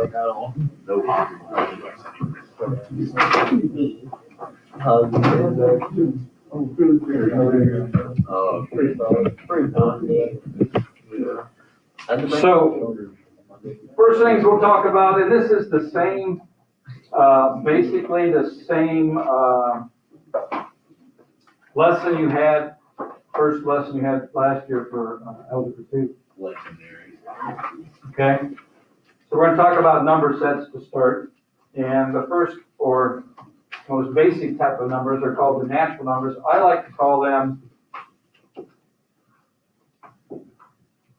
like, I don't. No possible. How's it been there? Uh, Pretty solid, pretty solid, yeah. So, first things we'll talk about, and this is the same, basically the same lesson you had, first lesson you had last year for Algebra 2. legendary. Okay? So we're going to talk about number sets to start. And the first or most basic type of numbers are called the natural numbers. I like to call them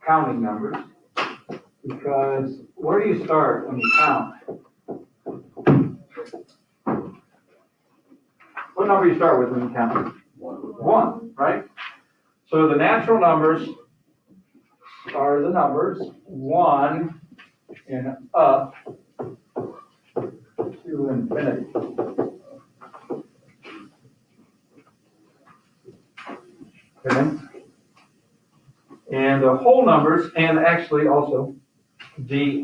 counting numbers, because where do you start when you count? What number do you start with when you count? 1, right? So the natural numbers are the numbers 1 and up to infinity. Okay? And the whole numbers, and actually also the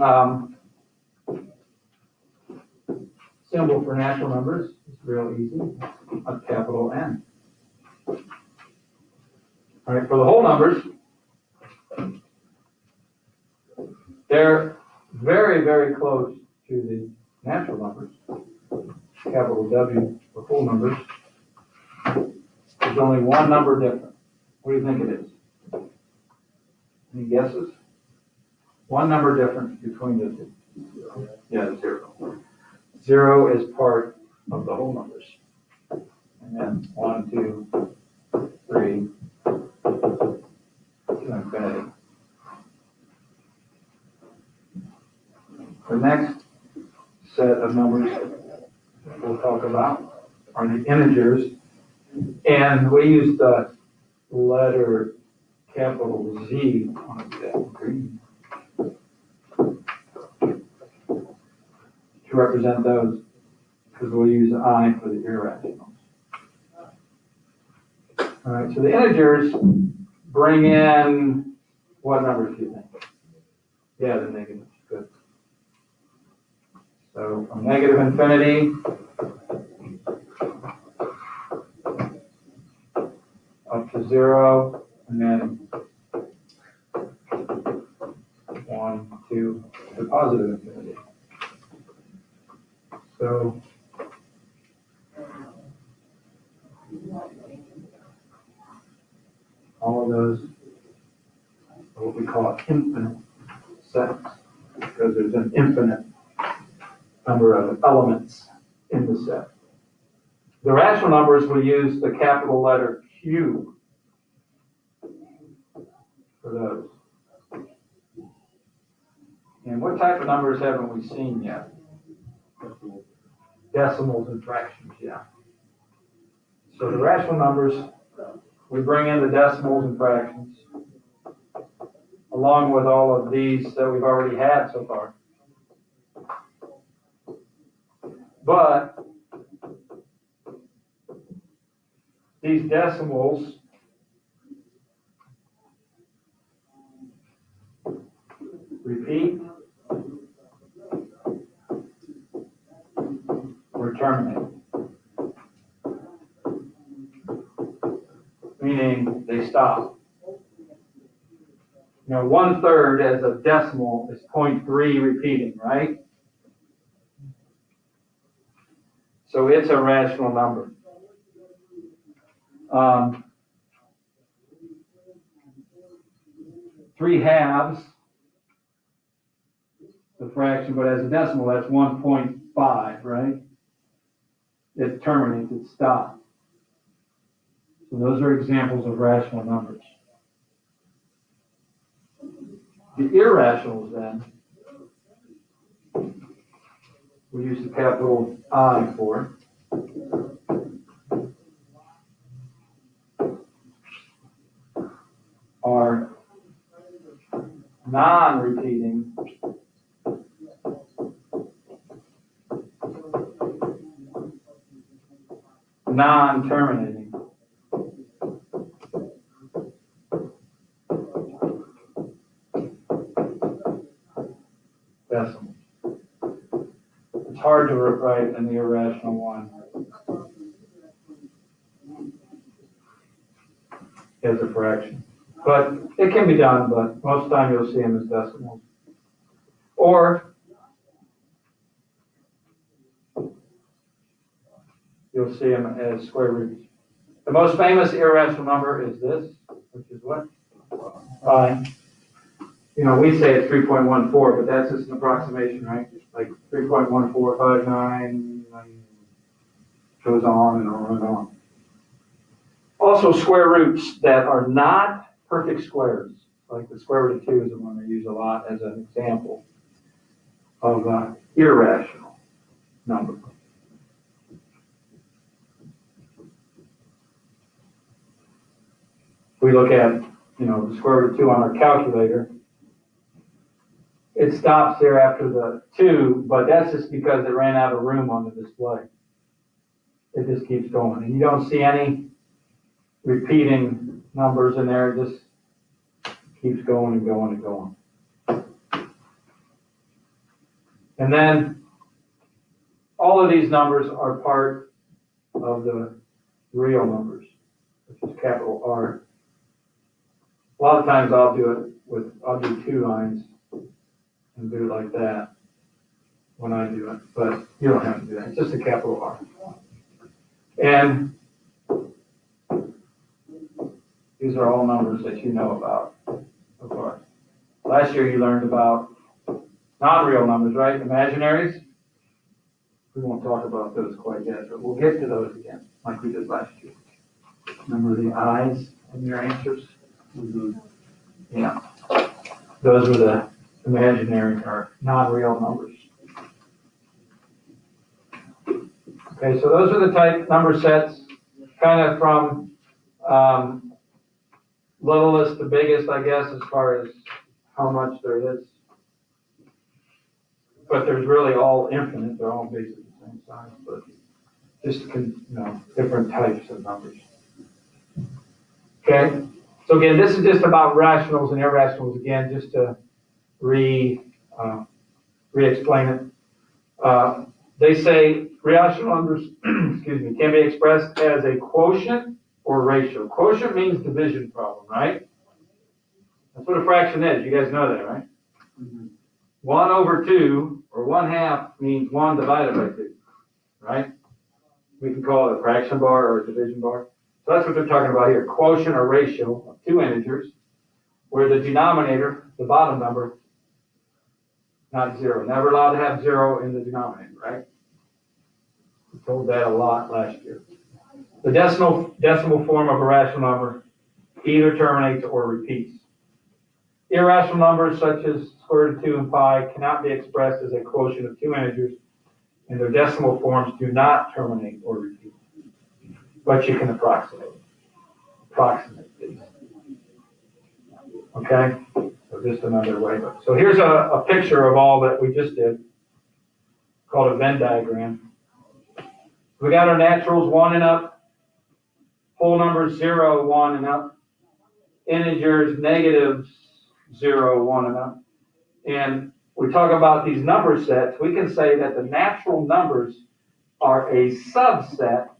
symbol for natural numbers is real easy, a capital N. All right, for the whole numbers, they're very, very close to the natural numbers. Capital W for whole numbers. There's only one number different. What do you think it is? Any guesses? One number difference between the two. Yeah, 0. 0 is part of the whole numbers. And then 1, 2, 3, to infinity. The next set of numbers we'll talk about are the integers. And we use the letter capital Z on that green to represent those, because we'll use I for the irrationals. All right, so the integers bring in what numbers do you think? Yeah, the negatives. Good. So from negative infinity up to 0, and then 1, 2, to positive infinity. So all of those are what we call infinite sets, because there's an infinite number of elements in the set. The rational numbers will use the capital letter Q for those. And what type of numbers haven't we seen yet? Decimals and fractions, yeah. So the rational numbers, we bring in the decimals and fractions, along with all of these that we've already had so far. But these decimals repeat or terminate, meaning they stop. You know, 1/3 as a decimal is 0.3 repeating, right? So it's a rational number. 3/2, the fraction, but as a decimal, that's 1.5, right? It terminates, it stops. So those are examples of rational numbers. The irrationals, then, we use the capital I for. Are non-repeating non-terminating decimals. It's hard to write an irrational one as a fraction. But it can be done, but most of the time you'll see them as decimals. Or you'll see them as square roots. The most famous irrational number is this, which is what? Pi. You know, we say it's 3.14, but that's just an approximation, right? Like 3.1459, and goes on and on and on. Also, square roots that are not perfect squares, like the square root of 2 is the one they use a lot as an example of an irrational number. We look at, the square root of 2 on our calculator. It stops there after the 2, but that's just because it ran out of room on the display. It just keeps going. And you don't see any repeating numbers in there. It just keeps going and going and going. And then all of these numbers are part of the real numbers, which is capital R. A lot of times I'll do 2 lines and do it like that when I do it, but you don't have to do that. It's just a capital R. And these are all numbers that you know about so far. Last year you learned about non-real numbers, right? Imaginaries. We won't talk about those quite yet, but we'll get to those again, like we did last year. Remember the I's in your answers? Mm-hmm. Yeah. Those were the imaginary or non-real numbers. Okay, so those are the type number sets, kind of from littlest to biggest, I guess, as far as how much there is. But there's really all infinite. They're all basically the same size, but just different types of numbers. Okay, so again, this is just about rationals and irrationals. Again, just to re-explain it. They say rational numbers, excuse me, can be expressed as a quotient or ratio. Quotient means division problem, right? That's what a fraction is. You guys know that, right? Mm-hmm. 1 over 2, or 1/2, means 1 divided by 2, right? We can call it a fraction bar or a division bar. So that's what they're talking about here. Quotient or ratio of 2 integers, where the denominator, the bottom number, not 0. Never allowed to have 0 in the denominator, right? We told that a lot last year. The decimal form of a rational number either terminates or repeats. Irrational numbers such as square root of 2 and pi cannot be expressed as a quotient of 2 integers, and their decimal forms do not terminate or repeat. But you can approximate these. Okay? So just another way. So here's a picture of all that we just did, called a Venn diagram. We got our naturals 1 and up, whole numbers 0, 1 and up, integers negatives 0, 1 and up. And we talk about these number sets. We can say that the natural numbers are a subset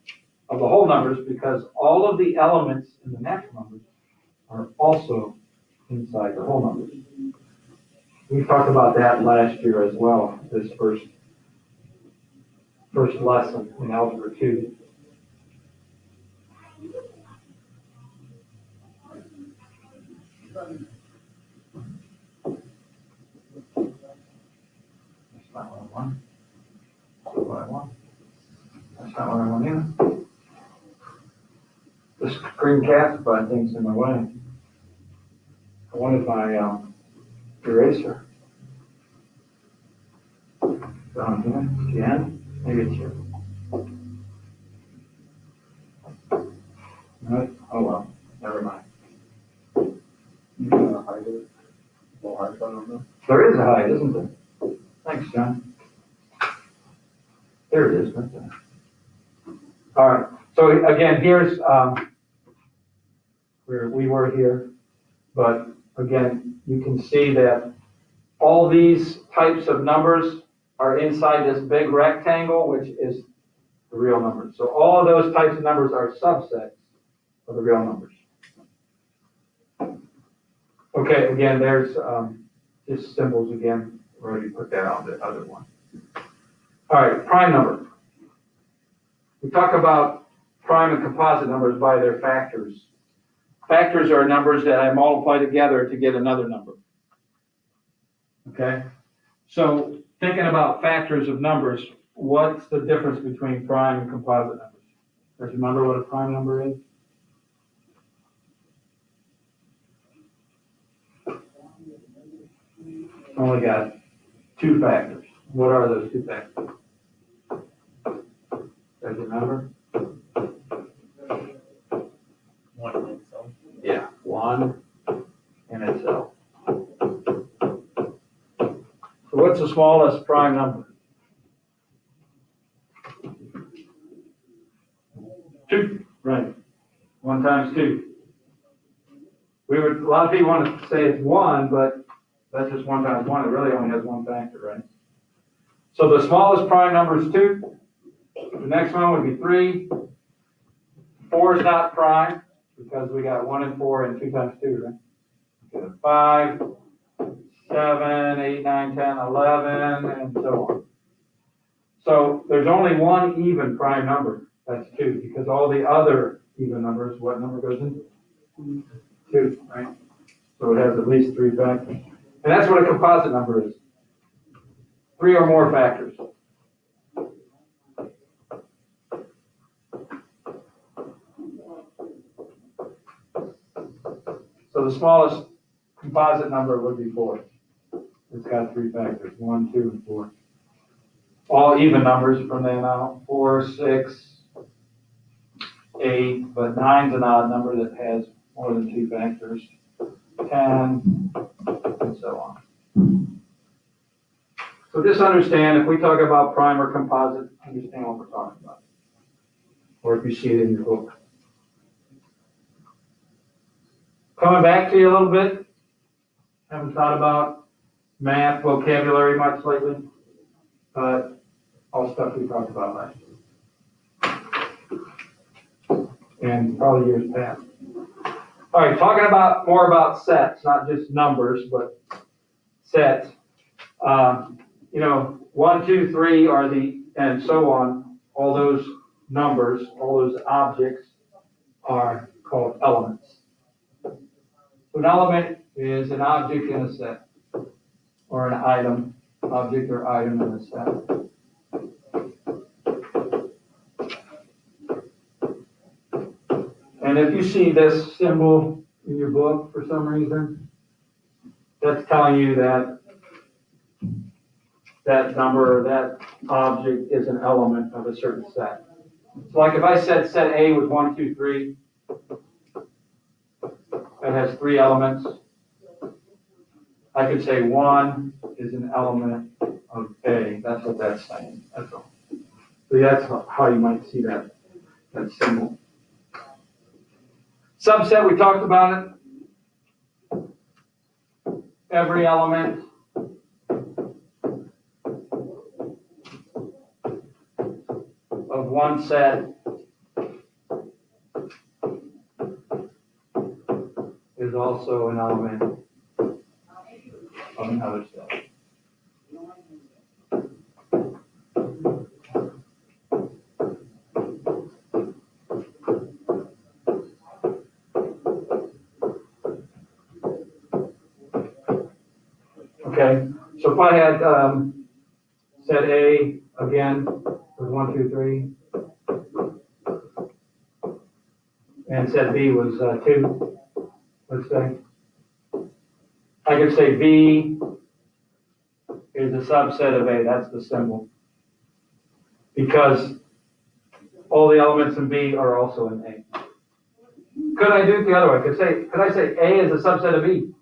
of the whole numbers because all of the elements in the natural numbers are also inside the whole numbers. We talked about that last year as well, this first lesson in Algebra 2. That's not what I want. That's not what I want. That's not what I want either. The screen capsify thing's in my way. I wanted my eraser. Down here, again, maybe it's here. Right? Oh well, never mind. There is a height, isn't there? Thanks, John. There it is, right there. All right. So again, here's where we were here, but again, you can see that all these types of numbers are inside this big rectangle, which is the real numbers. So all of those types of numbers are subsets of the real numbers. Okay, again, there's just symbols again. We already put that on the other one. All right, prime number. We talk about prime and composite numbers by their factors. Factors are numbers that I multiply together to get another number. Okay? So thinking about factors of numbers, what's the difference between prime and composite numbers? Does you remember what a prime number is? Only got two factors. What are those two factors? Does you remember? One in itself. Yeah, one in itself. So what's the smallest prime number? 2, right. 1 times 2. A lot of people want to say it's 1, but that's just 1 times 1. It really only has one factor, right? So the smallest prime number is 2. The next one would be 3. 4 is not prime because we got 1 and 4 and 2 times 2, right? Okay, 5, 7, 8, 9, 10, 11, and so on. So there's only one even prime number. That's 2, because all the other even numbers, what number goes into it? 2, right? So it has at least 3 factors. And that's what a composite number is. 3 or more factors. So the smallest composite number would be 4. It's got 3 factors, 1, 2, and 4. All even numbers from then out, 4, 6, 8, but 9's an odd number that has more than 2 factors, 10, and so on. So just understand, if we talk about prime or composite, understand what we're talking about. Or if you see it in your book. Coming back to you a little bit, haven't thought about math, vocabulary much lately, but all stuff we talked about last year. And probably years past. All right, talking about more about sets, not just numbers, but sets. 1, 2, 3 are and so on, all those numbers, all those objects are called elements. So an element is an object in a set, or an item, object or item in a set. And if you see this symbol in your book for some reason, that's telling you that that number or that object is an element of a certain set. So like if I said set A was 1, 2, 3, that has 3 elements. I could say 1 is an element of A. That's what that's saying. That's all. So that's how you might see that symbol. Subset, we talked about it. Every element of one set is also an element of another set. Okay, so if I had set A again was 1, 2, 3, and set B was 2, let's say, I could say B is a subset of A. That's the symbol, because all the elements in B are also in A. Could I do it the other way? Could I say A is a subset of B?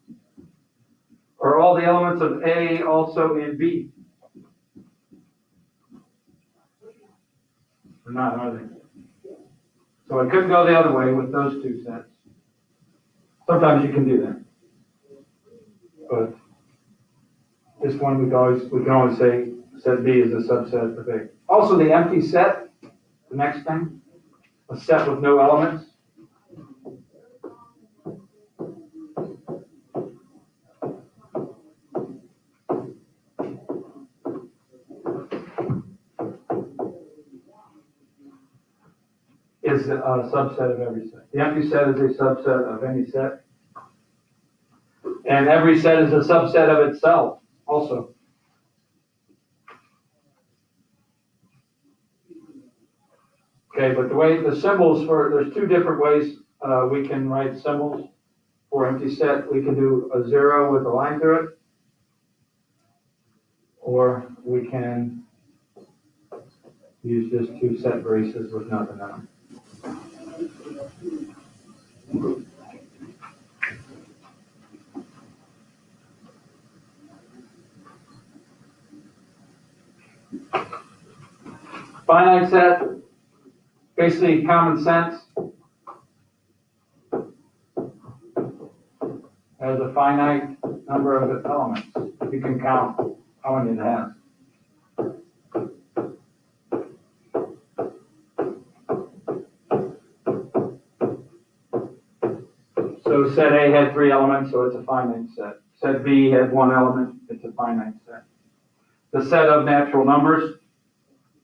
Are all the elements of A also in B? Or not, are they? So I could go the other way with those two sets. Sometimes you can do that. But this one we can always say Set B is a subset of A. Also, the empty set, the next thing, a set with no elements. Is a subset of every set. The empty set is a subset of any set. And every set is a subset of itself also. Okay, but the way the symbols for, there's two different ways we can write symbols for empty set. We can do a 0 with a line through it, or we can use just two set braces with nothing in them. Finite set, basically common sense. Has a finite number of elements. You can count how many it has. So set A had 3 elements, so it's a finite set. Set B had 1 element, it's a finite set. The set of natural numbers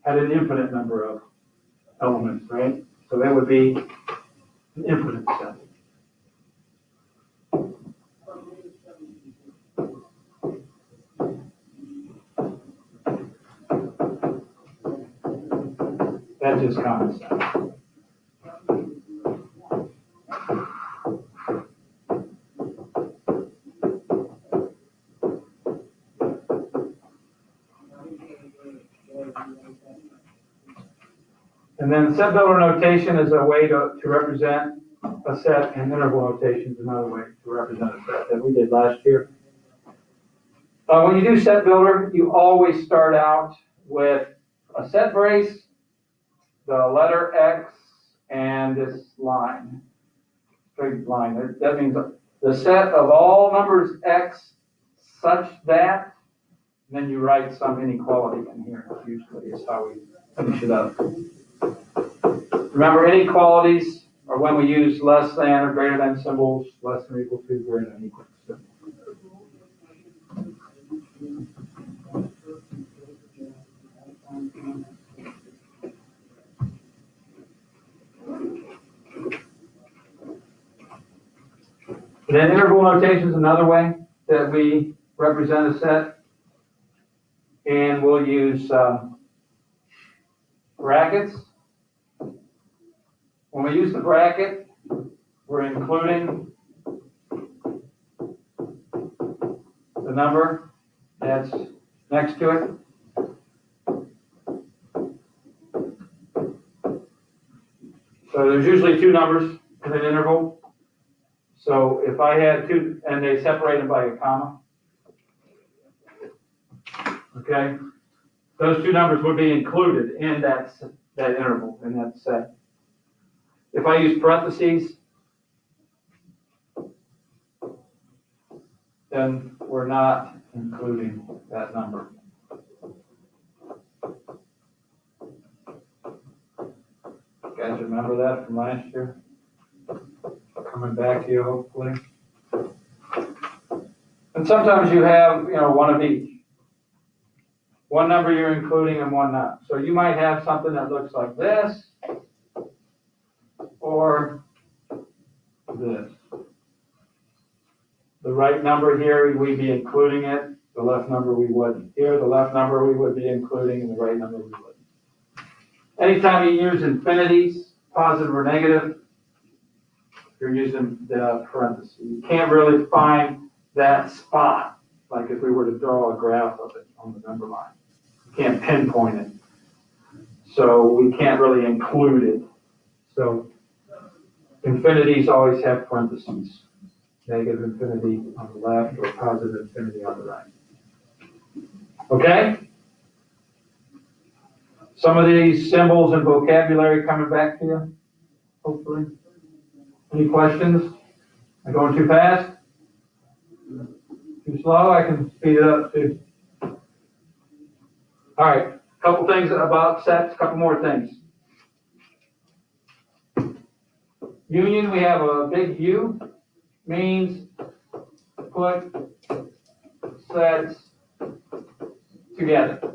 had an infinite number of elements, right? So that would be an infinite set. That's just common sense. And then set builder notation is a way to represent a set, and interval notation is another way to represent a set that we did last year. When you do set builder, you always start out with a set brace, the letter X, and this line, straight line. That means the set of all numbers X such that, and then you write some inequality in here, usually is how we finish it up. Remember, inequalities are when we use less than or greater than symbols, less than or equal to, greater than or equal to symbols. Then interval notation is another way that we represent a set. And we'll use brackets. When we use the bracket, we're including the number that's next to it. So there's usually 2 numbers in an interval. So if I had 2, and they separate them by a comma, okay, those 2 numbers would be included in that interval, in that set. If I use parentheses, then we're not including that number. You guys remember that from last year? Coming back to you, hopefully. And sometimes you have, one of each. One number you're including and one not. So you might have something that looks like this, or this. The right number here, we'd be including it. The left number, we wouldn't. Here, the left number, we would be including, and the right number, we wouldn't. Anytime you use infinities, positive or negative, you're using the parentheses. You can't really find that spot, like if we were to draw a graph of it on the number line. You can't pinpoint it. So we can't really include it. So infinities always have parentheses. Negative infinity on the left or positive infinity on the right. Okay? Some of these symbols and vocabulary coming back to you, hopefully. Any questions? Am I going too fast? Too slow? I can speed it up too. All All right, couple things about sets, couple more things. Union, we have a big U, means put sets together.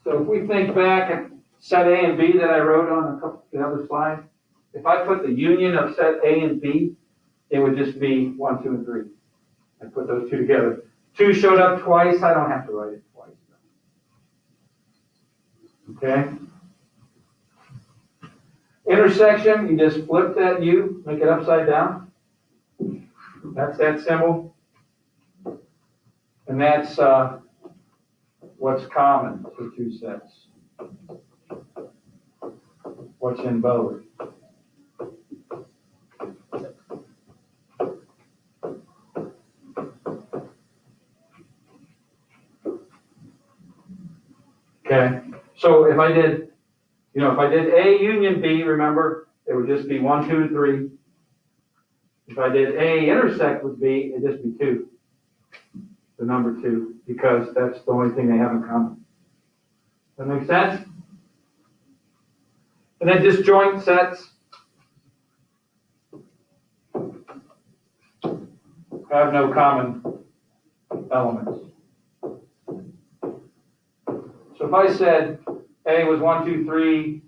So if we think back at set A and B that I wrote on a couple the other slides, if I put the union of set A and B, it would just be 1, 2, and 3. I put those two together. 2 showed up twice, I don't have to write it twice. Okay? Intersection, you just flip that U, make it upside down. That's that symbol. And that's what's common for two sets. What's in both. Okay, so if I did, if I did A union B, remember, it would just be 1, 2, and 3. If I did A intersect with B, it'd just be 2, the number 2, because that's the only thing they have in common. That make sense? And then disjoint sets have no common elements. So if I said A was 1, 2, 3,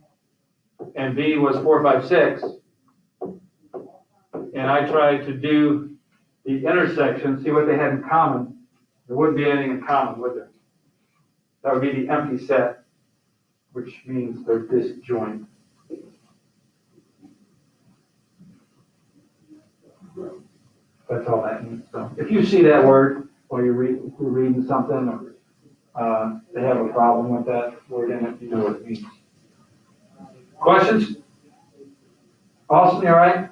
and B was 4, 5, 6, and I tried to do the intersection, see what they had in common, there wouldn't be anything in common, would there? That would be the empty set, which means they're disjoint. That's all that means. So if you see that word while you're reading something, or they have a problem with that word in it, you know what it means. Questions? Austin, you all right?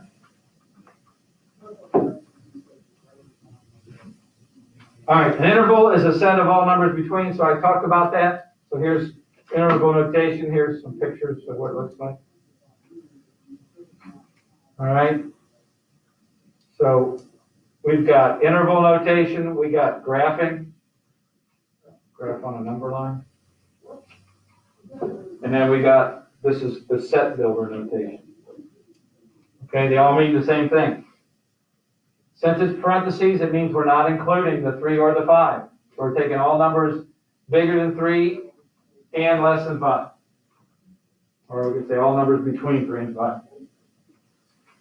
All right, an interval is a set of all numbers between, so I talked about that. So here's interval notation. Here's some pictures of what it looks like. All right. So we've got interval notation. We got graphing. Graph on a number line. And then we got, this is the set builder notation. Okay, they all mean the same thing. Since it's parentheses, it means we're not including the 3 or the 5. So we're taking all numbers bigger than 3 and less than 5. Or we could say all numbers between 3 and 5.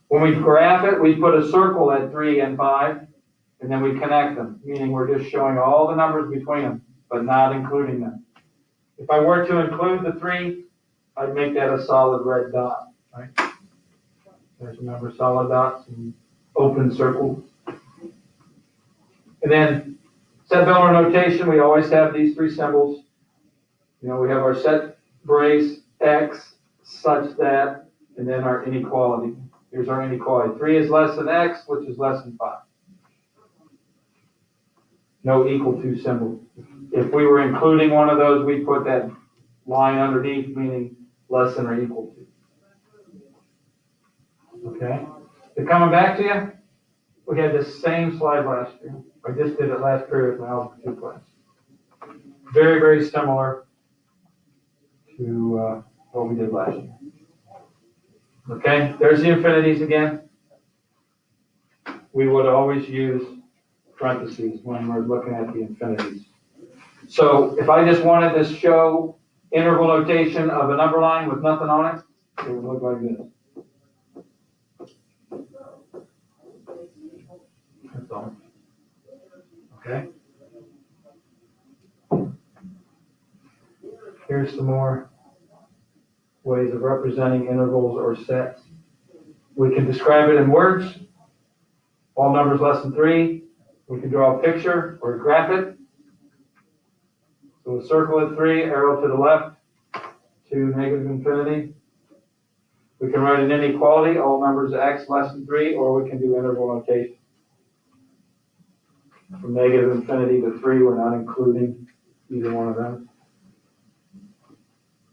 When we graph it, we put a circle at 3 and 5, and then we connect them, meaning we're just showing all the numbers between them, but not including them. If I were to include the 3, I'd make that a solid red dot, right? There's a number of solid dots and open circles. And then set builder notation, we always have these 3 symbols. We have our set brace X such that, and then our inequality. Here's our inequality. 3 is less than X, which is less than 5. No equal to symbol. If we were including one of those, we put that line underneath, meaning less than or equal to. Okay? So coming back to you, we had this same slide last year. I just did it last period with my Algebra 2 class. Very, very similar to what we did last year. Okay, there's the infinities again. We would always use parentheses when we're looking at the infinities. So if I just wanted to show interval notation of a number line with nothing on it, it would look like this. That's all. Okay. Here's some more ways of representing intervals or sets. We can describe it in words. All numbers less than 3. We can draw a picture or graph it. So a circle at 3, arrow to the left, to negative infinity. We can write an inequality, all numbers X less than 3, or we can do interval notation. From negative infinity to 3, we're not including either one of them.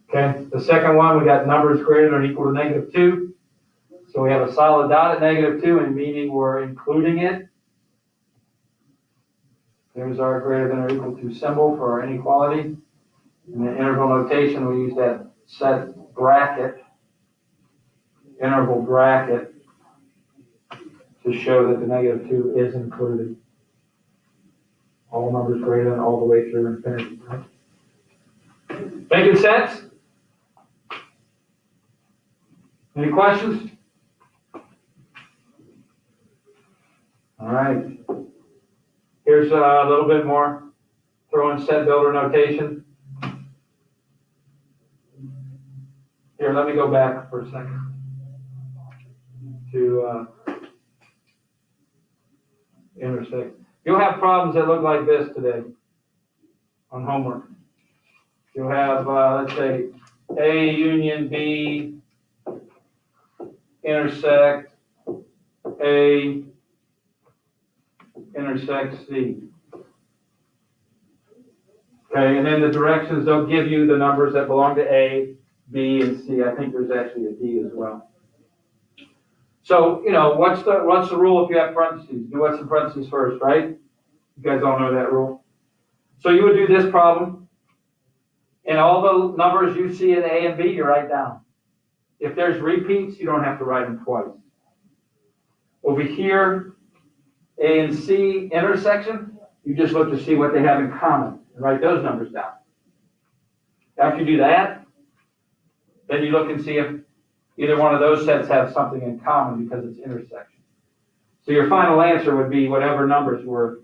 Okay, the second one, we got numbers greater than or equal to negative 2. So we have a solid dot at negative 2, and meaning we're including it. There's our greater than or equal to symbol for our inequality. In the interval notation, we use that set bracket, interval bracket, to show that the -2 is included. All numbers greater than all the way through infinity. Right? Making sense? Any questions? All right. Here's a little bit more. Throw in set builder notation. Here, let me go back for a second to intersect. You'll have problems that look like this today on homework. You'll have, let's say, A union B intersect A intersect C. Okay, and then the directions, they'll give you the numbers that belong to A, B, and C. I think there's actually a D as well. So, you know, what's the rule if you have parentheses? Do what's in parentheses first, right? You guys all know that rule. So you would do this problem, and all the numbers you see in A and B, you write down. If there's repeats, you don't have to write them twice. Over here, A and C intersection, you just look to see what they have in common and write those numbers down. After you do that, then you look and see if either one of those sets have something in common because it's intersection. So your final answer would be whatever numbers were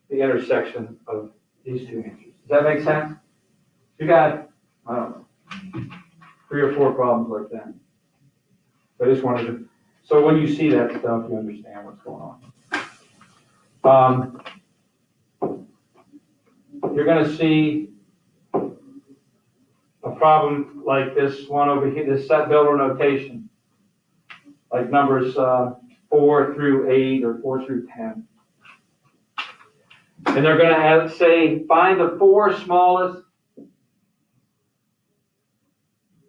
the intersection of these two answers. Does that make sense? You got, I don't know, 3 or 4 problems like that. I just wanted to, so when you see that stuff, you understand what's going on. You're going to see a problem like this one over here, this set builder notation, like numbers 4 through 8 or 4 through 10. And they're going to say, find the 4 smallest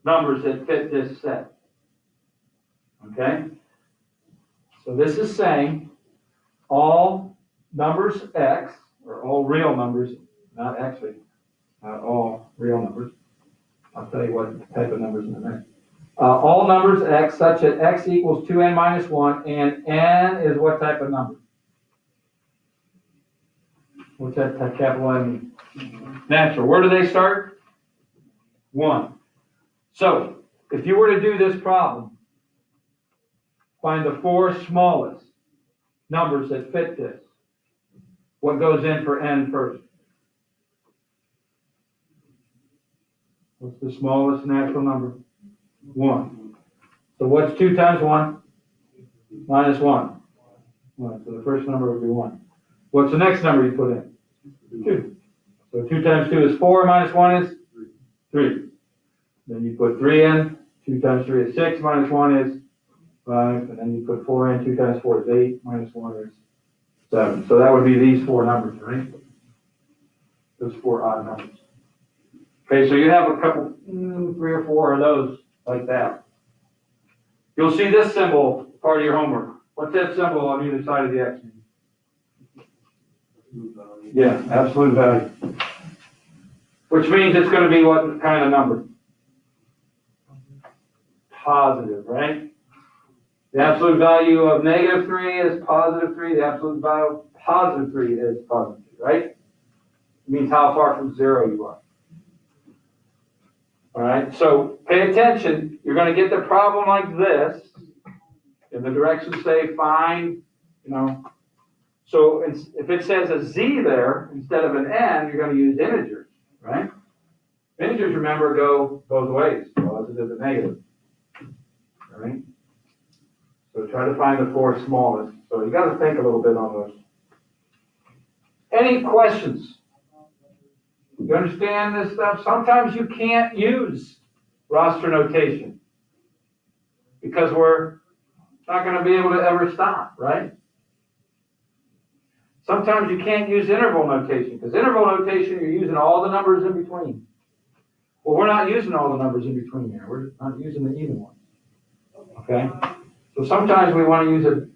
numbers that fit this set. Okay? So this is saying all numbers x, or all real numbers, not actually, not all real numbers. I'll tell you what type of numbers in a minute. All numbers x such that x equals 2n minus 1, and n is what type of number? What's that capital N mean? Natural. Where do they start? 1. So, if you were to do this problem, find the 4 smallest numbers that fit this. What goes in for n first? What's the smallest natural number? 1. So what's 2 times 1? Minus 1. 1. So the first number would be 1. What's the next number you put in? 2. So 2 times 2 is 4, minus 1 is 3. Then you put 3 in. 2 times 3 is 6, minus 1 is 5. And then you put 4 in. 2 times 4 is 8, minus 1 is 7. So that would be these 4 numbers, right? Those 4 odd numbers. Okay, so you have a couple, 3 or 4 of those like that. You'll see this symbol, part of your homework. What's that symbol on either side of the X? Yeah, absolute value. Which means it's going to be what kind of number? Positive, right? The absolute value of -3 is positive 3. The absolute value of positive 3 is positive 3, right? It means how far from 0 you are. All right, so pay attention. You're going to get the problem like this. And the directions say find, you know. So if it says a z there instead of an n, you're going to use integers, right? Integers, remember, go both ways, positive and negative. All right? So try to find the 4 smallest. So you got to think a little bit on those. Any questions? You understand this stuff? Sometimes you can't use roster notation because we're not going to be able to ever stop, right? Sometimes you can't use interval notation because interval notation, you're using all the numbers in between. Well, we're not using all the numbers in between here. We're not using the even ones. Okay? So sometimes we want to use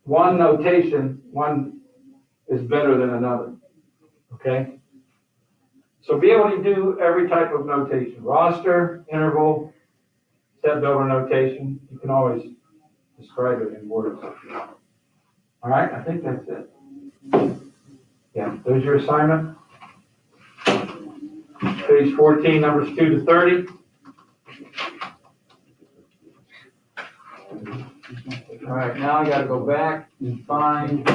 one notation, one is better than another, okay? So be able to do every type of notation, roster, interval, step over notation. You can always describe it in words if you want. All right, I think that's it. Yeah, there's your assignment. Page 14, numbers 2 to 30. All right, now I gotta go back and find,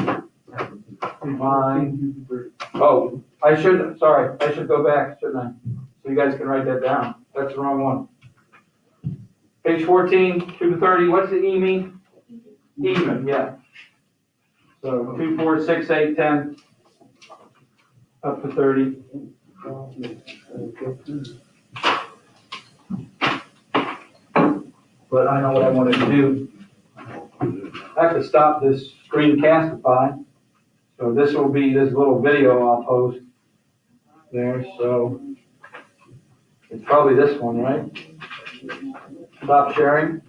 oh, I should go back, shouldn't I? So you guys can write that down. That's the wrong one. Page 14, 2 to 30, what's the E mean? Even, yeah. So 2, 4, 6, 8, 10, up to 30. But I know what I wanted to do. I have to stop this Screencastify. So this will be this little video I'll post there. So it's probably this one, right? Stop sharing.